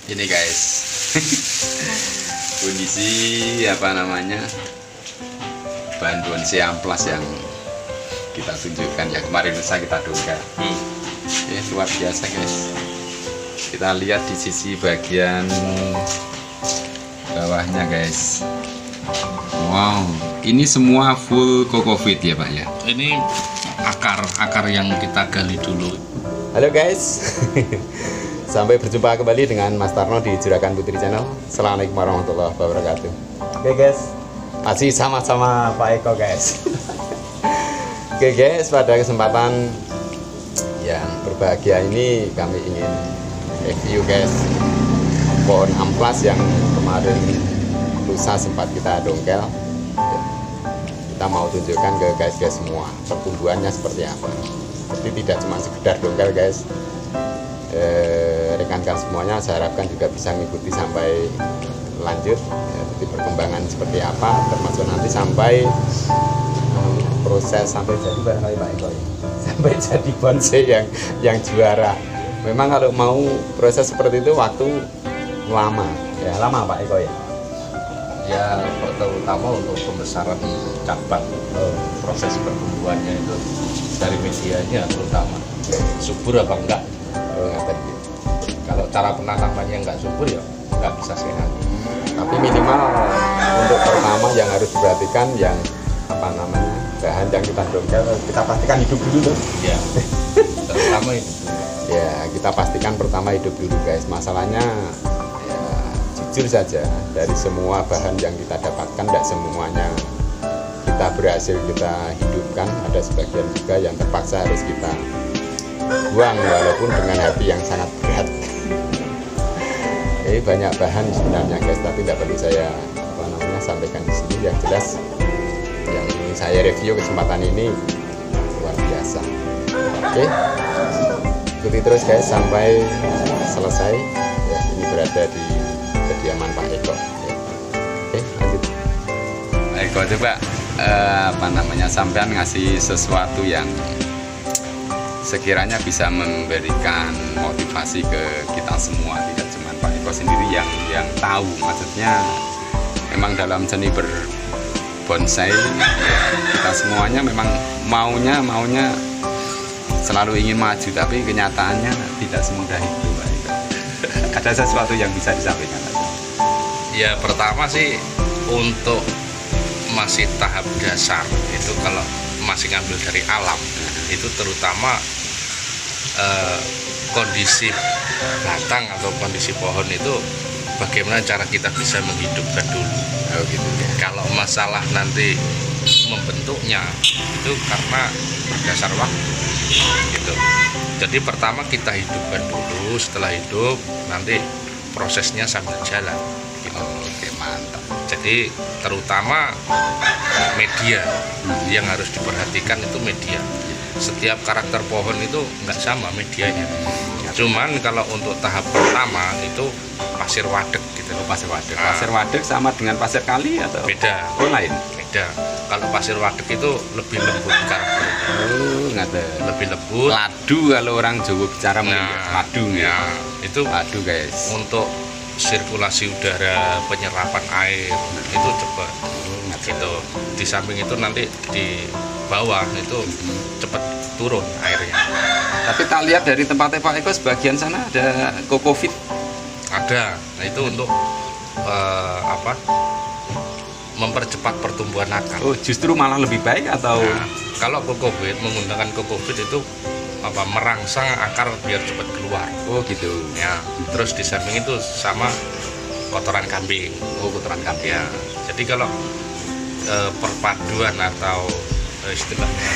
Ini guys, kondisi bahan bonsai amplas yang kita tunjukkan ya kemarin bisa kita dongkrak. Ya, luar biasa guys. Kita lihat di sisi bagian bawahnya guys. Wow, ini semua full kokofit ya Pak ya? Ini akar yang kita gali dulu. Halo guys, sampai berjumpa kembali dengan Mas Tarno di Juragan Putri Channel. Assalamualaikum warahmatullahi wabarakatuh. Oke guys, masih sama-sama Pak Eko guys. Oke guys, pada kesempatan yang berbahagia ini kami ingin review guys pohon amplas yang kemarin lusa sempat kita dongkel. Kita mau tunjukkan ke guys semua pertumbuhannya seperti apa. Jadi tidak cuma sekedar dongkel guys, rekan-rekan semuanya saya harapkan juga bisa mengikuti sampai lanjut ya, jadi perkembangan seperti apa, termasuk nanti sampai proses sampai jadi barangkali Pak Eko ya, sampai jadi bonsai yang juara. Memang kalau mau proses seperti itu waktu lama ya, lama Pak Eko ya. Ya, terutama untuk pembesaran cabang, proses pertumbuhannya itu dari medianya terutama subur apa enggak. Kalau cara penanamannya enggak subur ya enggak bisa sehat. Tapi minimal untuk pertama yang harus diperhatikan yang bahan yang kita dongkel kita pastikan hidup dulu tuh. Ya, terutama itu. Ya, kita pastikan pertama hidup dulu guys. Masalahnya jujur saja dari semua bahan yang kita dapatkan tidak semuanya kita berhasil kita hidupkan, ada sebagian juga yang terpaksa harus kita buang walaupun dengan hati yang sangat berat. Jadi banyak bahan sebenarnya guys, tapi tidak perlu saya sampaikan di sini. Yang jelas yang ingin saya review kesempatan ini luar biasa. Oke, ikuti terus guys sampai selesai ya. Ini berada di kediaman Pak Eko ya. Oke, lanjut Pak Eko, coba sampean ngasih sesuatu yang sekiranya bisa memberikan motivasi ke kita semua, tidak cuma Pak Eko sendiri yang tahu. Maksudnya memang dalam seni berbonsai ya, kita semuanya memang maunya selalu ingin maju, tapi kenyataannya tidak semudah itu Pak Eko. Ada sesuatu yang bisa disampaikan? Ya, pertama sih untuk masih tahap dasar itu, kalau masih ngambil dari alam itu terutama kondisi batang atau kondisi pohon itu bagaimana cara kita bisa menghidupkan dulu. Oh, gitu ya. Kalau masalah nanti membentuknya itu karena berdasar waktu gitu. Jadi pertama kita hidupkan dulu, setelah hidup nanti prosesnya sambil jalan gitu. Oke, mantap. Jadi terutama media yang harus diperhatikan itu media. Setiap karakter pohon itu nggak sama medianya. Cuman kalau untuk tahap pertama itu pasir wadek gitu. Oh, pasir wadek. Pasir wadek sama dengan pasir kali atau beda? Oh, lain. Beda. Kalau pasir wadek itu lebih lembut karakternya. Oh, nggak lebih lembut. Ladu kalau orang Jawa bicara ladu ya. Itu ladu guys. Untuk sirkulasi udara, penyerapan air itu cepat. Gitu. Di samping itu nanti di bawah itu cepat turun airnya. Tapi tak lihat dari tempatnya Pak Eko sebagian sana ada kokofit. Ada. Nah, itu untuk mempercepat pertumbuhan akar. Oh, justru malah lebih baik atau? Nah, kalau kokofit, menggunakan kokofit itu merangsang akar biar cepat keluar. Oh gitu ya. Terus di samping itu sama kotoran kambing. Oh, kotoran kambing ya. Jadi kalau perpaduan atau istilahnya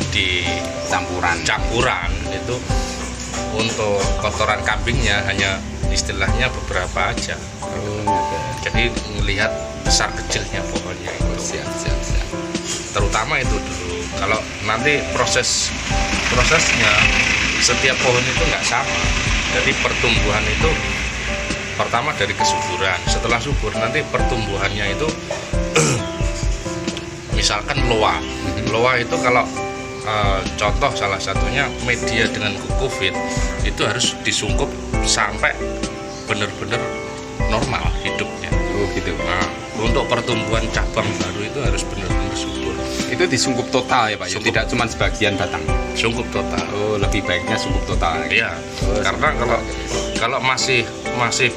di campuran itu untuk kotoran kambingnya hanya istilahnya beberapa aja. Jadi melihat besar kecilnya pohonnya itu. Siap. Terutama itu dulu. Kalau nanti prosesnya setiap pohon itu nggak sama. Jadi pertumbuhan itu pertama dari kesuburan. Setelah subur nanti pertumbuhannya itu misalkan loa. Loa itu kalau contoh salah satunya media dengan kokofit itu harus disungkup sampai benar-benar normal hidupnya. Oh gitu. Nah, untuk pertumbuhan cabang baru itu harus benar-benar subur. Itu disungkup total ya Pak, ya? Sungkup. Tidak cuma sebagian batang. Sungkup total. Oh, lebih baiknya sungkup total. Iya. Oh, Karena kalau masih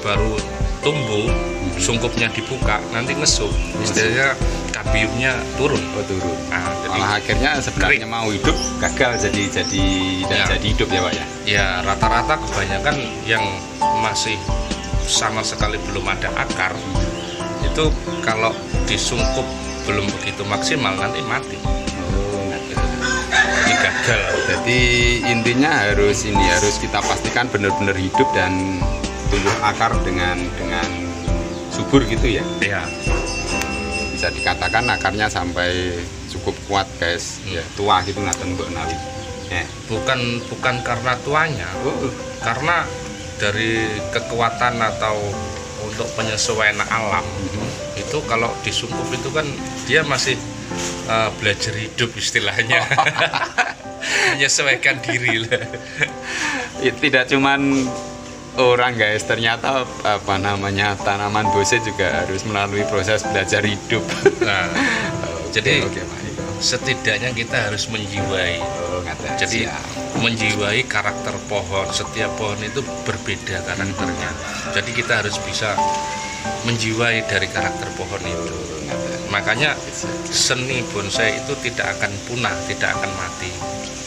baru tumbuh, sungkupnya dibuka, nanti ngesuk. Istilahnya kabiumnya turun. Oh, turun. Nah, jadi Malah akhirnya sebenarnya mau hidup gagal tidak jadi hidup ya Pak ya. ya rata-rata kebanyakan yang masih sama sekali belum ada akar itu kalau disungkup belum begitu maksimal nanti mati. Oh, Jadi gagal. jadi intinya harus kita pastikan benar-benar hidup dan tumbuh akar dengan subur gitu ya. Ya, Bisa dikatakan akarnya sampai cukup kuat guys. Ya, tua gitu ngaten Mbok Nawi. bukan karena tuanya, Oh, karena dari kekuatan atau untuk penyesuaian alam itu kalau disungkup itu kan dia masih belajar hidup istilahnya. Menyesuaikan diri lah. tidak cuman orang guys, ternyata tanaman bonsai juga harus melalui proses belajar hidup. Nah, jadi oke, Pak Eko. setidaknya kita harus menjiwai. Oh, ngaten. Jadi Siap. menjiwai karakter pohon. Setiap pohon itu berbeda karakternya. Jadi kita harus bisa menjiwai dari karakter pohon itu. Oh, ngaten. Makanya seni bonsai itu tidak akan punah, tidak akan mati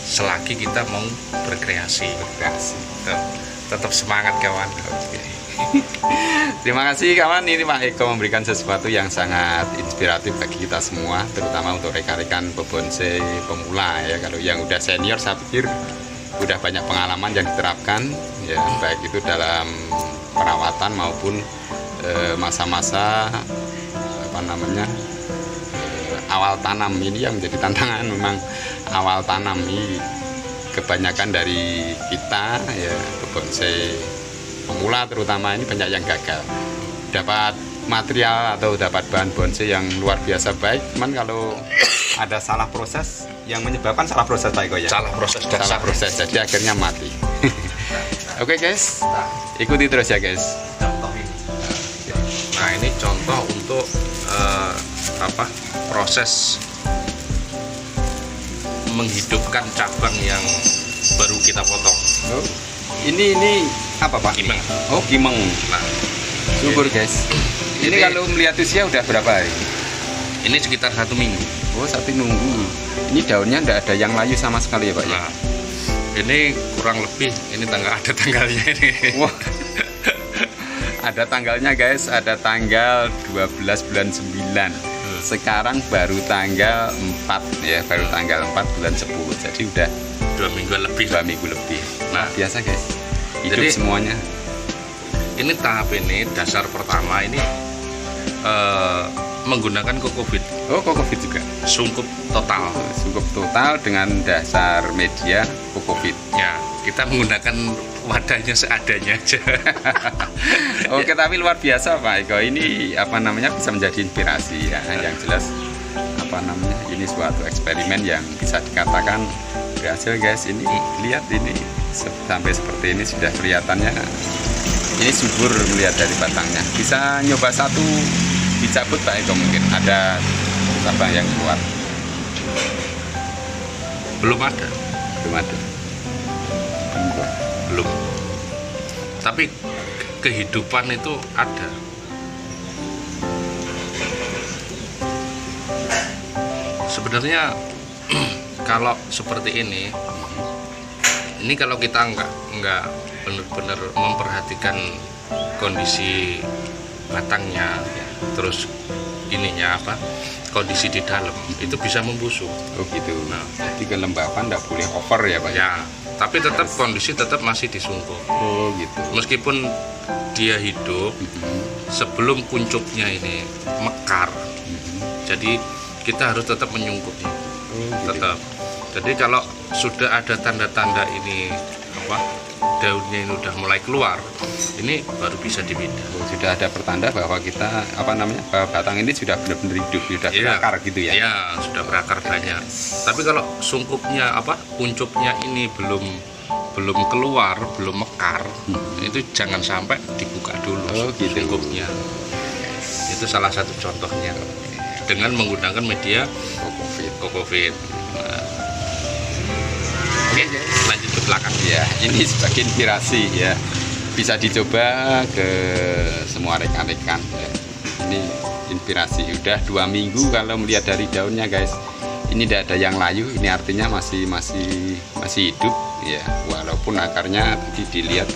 selagi kita mau berkreasi. Berkreasi. Tetap semangat kawan. Terima kasih kawan, ini Pak Eko memberikan sesuatu yang sangat inspiratif bagi kita semua, terutama untuk rekan-rekan pebonsai pemula ya. Kalau yang udah senior saya pikir udah banyak pengalaman yang diterapkan ya, baik itu dalam perawatan maupun masa-masa awal tanam. Ini yang menjadi tantangan memang awal tanam ini kebanyakan dari kita ya pebonsai pemula terutama ini banyak yang gagal dapat material atau dapat bahan bonsai yang luar biasa baik, cuman kalau ada salah proses yang menyebabkan salah proses Pak Eko ya, Salah proses jadi akhirnya mati. Oke guys, ikuti terus ya guys. Contoh ini. Nah, ini contoh untuk proses menghidupkan cabang yang baru kita potong. Oh, ini apa Pak? Gimana? Oh, kimeng. Nah, Subur guys. Ini kalau melihat usia udah berapa hari? ini sekitar 1 minggu. Oh, satu nunggu. Ini daunnya enggak ada yang layu sama sekali ya Pak ya? Nah, ini kurang lebih ini ada tanggalnya ini. Wah. Ada tanggalnya guys, ada tanggal 12 bulan 9. Sekarang baru tanggal 4 ya, baru tanggal 4 bulan 10. Jadi udah 2 minggu lebih. 2 minggu lebih. Nah, Biasa guys. Hidup Jadi- semuanya. ini tahap ini dasar pertama ini menggunakan kokobit Oh, kokopit juga. sungkup total. Cukup total dengan dasar media kokopit. Ya, kita menggunakan wadahnya seadanya aja. Oke, tapi luar biasa Pak Eko. Ini bisa menjadi inspirasi ya. Yang jelas ini suatu eksperimen yang bisa dikatakan berhasil guys. Ini lihat ini sampai seperti ini sudah kelihatannya. Ini subur melihat dari batangnya. Bisa nyoba satu dicabut Pak Eko, mungkin ada cabang yang keluar. Belum ada. Belum ada. Belum. Tapi kehidupan itu ada. Sebenarnya kalau seperti ini kalau kita nggak benar-benar memperhatikan kondisi batangnya, terus kondisi di dalam itu bisa membusuk. Oh gitu. Nah, Jadi kelembapan tidak boleh over ya Pak. ya, tapi tetap kondisi masih disungkup. Oh gitu. Meskipun dia hidup sebelum kuncupnya ini mekar, jadi kita harus tetap menyungkupnya. Oh, gitu. Tetap. Jadi kalau sudah ada tanda-tanda ini daunnya ini udah mulai keluar, ini baru bisa dipindah. Oh, sudah ada pertanda bahwa kita bahwa batang ini sudah benar-benar hidup, sudah Iya. berakar gitu ya. Iya, sudah berakar banyak. Tapi kalau sungkupnya kuncupnya ini belum belum keluar, belum mekar, itu jangan sampai dibuka dulu. Oh, gitu. Lingkupnya. Itu salah satu contohnya dengan menggunakan media kokofit. Nah. Oke, lanjut ke belakang. Ya, ini sebagai inspirasi ya, bisa dicoba ke semua rekan-rekan ya. Ini inspirasi, udah 2 minggu kalau melihat dari daunnya guys, ini tidak ada yang layu, ini artinya masih hidup ya, walaupun akarnya tadi dilihat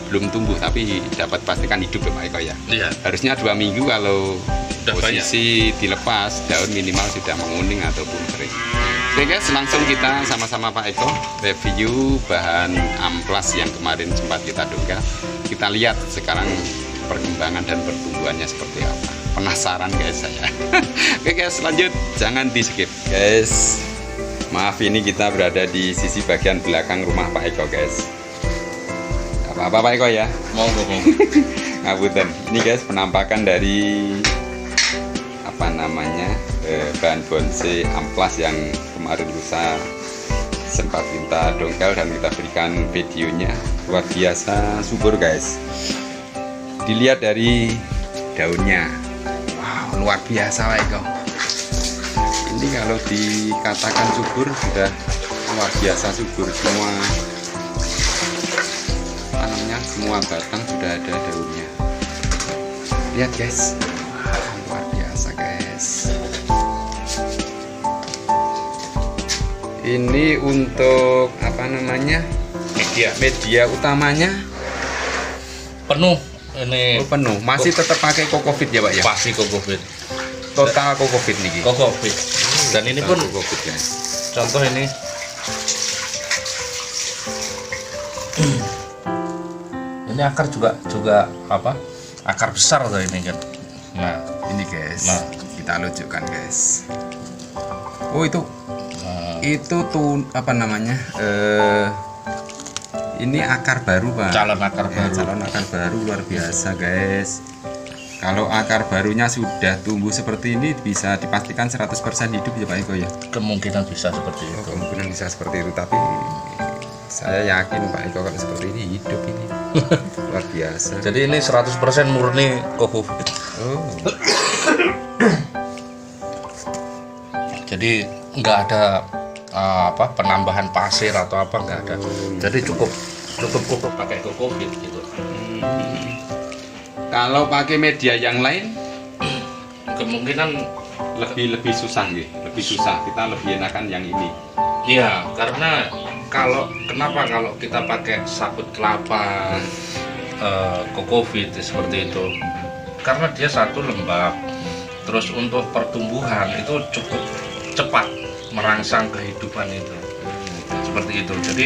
belum tumbuh, tapi dapat pastikan hidup ya Pak Eko ya. Iya. Harusnya 2 minggu kalau Udah posisi dilepas, daun minimal sudah menguning ataupun kering. Oke guys, langsung kita sama-sama Pak Eko review bahan amplas yang kemarin sempat kita duga. Kita lihat sekarang perkembangan dan pertumbuhannya seperti apa. Penasaran guys saya. Oke guys, lanjut, jangan di skip guys. Maaf, ini kita berada di sisi bagian belakang rumah Pak Eko guys. Apa-apa Pak Eko ya? Monggo. Ngapunten. Ini guys penampakan dari apa namanya bahan bonsai amplas yang kemarin lusa sempat kita dongkel dan kita berikan videonya. Luar biasa subur guys. Dilihat dari daunnya, wow, luar biasa Pak Eko. Ini kalau dikatakan subur sudah luar biasa subur, semua batang sudah ada daunnya. Lihat guys, wah, luar biasa guys. Ini untuk apa namanya, media utamanya Penuh ini. penuh, masih tetap pakai kokofit ya Pak ya? Pasti kokofit. Total kokofit nih. Kokofit. Dan ini pun kokofit guys. contoh ini. Ini akar juga apa? Akar besar tuh ini kan. Nah, Ini guys, Nah. kita tunjukkan guys. Oh itu tuh apa namanya? Ini akar baru Pak. calon akar Ya, baru. calon akar baru luar biasa guys. Kalau akar barunya sudah tumbuh seperti ini, bisa dipastikan 100% hidup ya Pak Eko ya. Kemungkinan bisa seperti Oh, itu. kemungkinan bisa seperti itu, tapi saya yakin Pak Eko kalau seperti ini hidup ini luar biasa. Jadi ini 100% murni kokofit. Oh, Jadi nggak ada apa penambahan pasir atau apa, nggak ada. Jadi cukup pakai kokofit gitu. kalau pakai media yang lain Kemungkinan lebih susah nih, lebih susah. Kita lebih enakan yang ini. iya, karena kenapa kalau kita pakai sabut kelapa kokofit seperti itu, karena dia satu lembab, terus untuk pertumbuhan itu cukup cepat merangsang kehidupan itu seperti itu. Jadi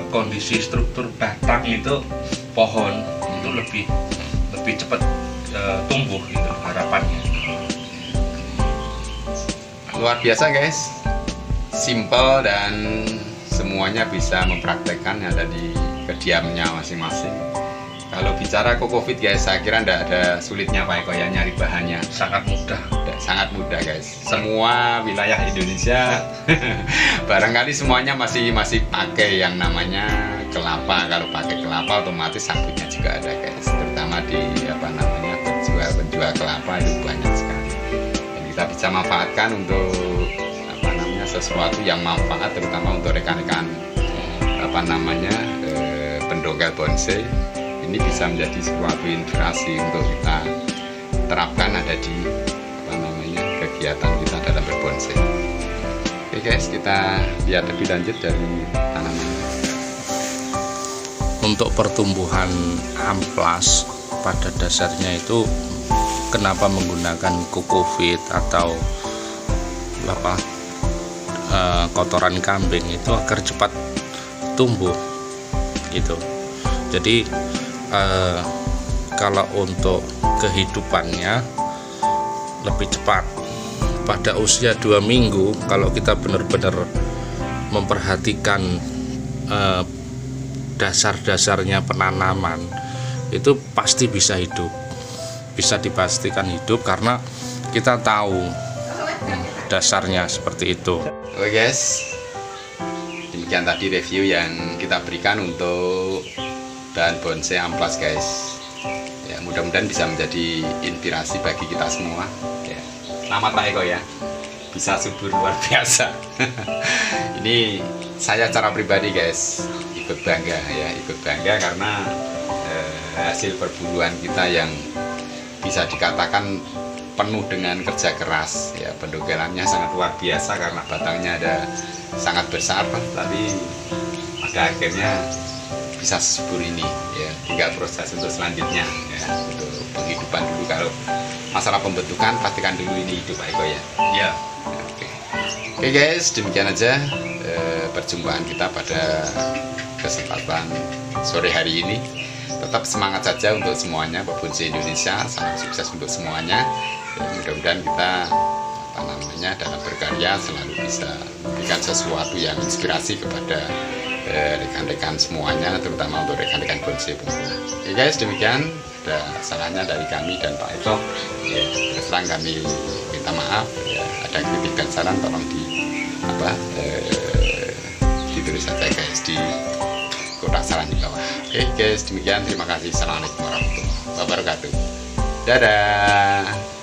kondisi struktur batang itu pohon itu lebih cepat tumbuh gitu harapannya. Luar biasa guys, simple dan semuanya bisa mempraktekkan, ada di kediamannya masing-masing. Kalau bicara kokofit guys, saya kira tidak ada sulitnya Pak Eko ya nyari bahannya. Sangat mudah. Sangat mudah guys. Semua wilayah Indonesia barangkali semuanya masih pakai yang namanya kelapa. Kalau pakai kelapa otomatis sabutnya juga ada guys. Terutama di apa namanya penjual kelapa itu banyak sekali. Dan kita bisa manfaatkan untuk apa namanya sesuatu yang manfaat, terutama untuk rekan-rekan apa namanya pendongkel bonsai. Ini bisa menjadi suatu inspirasi untuk kita terapkan ada di apa namanya kegiatan kita dalam berbonsai. Oke guys, kita lihat lebih lanjut dari tanaman. Untuk pertumbuhan amplas pada dasarnya itu kenapa menggunakan kokofit atau apa kotoran kambing itu agar cepat tumbuh gitu. Jadi kalau untuk kehidupannya lebih cepat pada usia 2 minggu, kalau kita benar-benar memperhatikan dasar-dasarnya penanaman itu pasti bisa hidup, bisa dipastikan hidup karena kita tahu dasarnya seperti itu. Oke guys, ini demikian tadi review yang kita berikan untuk bahan bonsai amplas guys. Ya, mudah-mudahan bisa menjadi inspirasi bagi kita semua. Ya. Selamat Pak Eko ya, bisa subur luar biasa. Ini saya secara pribadi guys ikut bangga ya, ikut bangga karena hasil perburuan kita yang bisa dikatakan penuh dengan kerja keras ya, pendogelannya sangat luar biasa karena batangnya ada sangat besar, tapi pada akhirnya bisa subur ini ya. Tinggal proses untuk selanjutnya ya, untuk penghidupan dulu. Kalau masalah pembentukan pastikan dulu ini hidup Pak Eko ya. Ya. Oke guys, demikian aja perjumpaan kita pada kesempatan sore hari ini. Tetap semangat saja untuk semuanya, Bonsai Indonesia, salam sukses untuk semuanya. Ya, mudah-mudahan kita dalam berkarya selalu bisa memberikan sesuatu yang inspirasi kepada rekan-rekan semuanya, terutama untuk rekan-rekan bonsai pemula. Oke guys, demikian. Ada salahnya dari kami dan Pak Eko ya, terus terang kami minta maaf ya. Ada kritik dan saran tolong ditulis saja guys di kotak saran di bawah. Oke guys, demikian, terima kasih. Assalamualaikum warahmatullahi wabarakatuh. Dadah.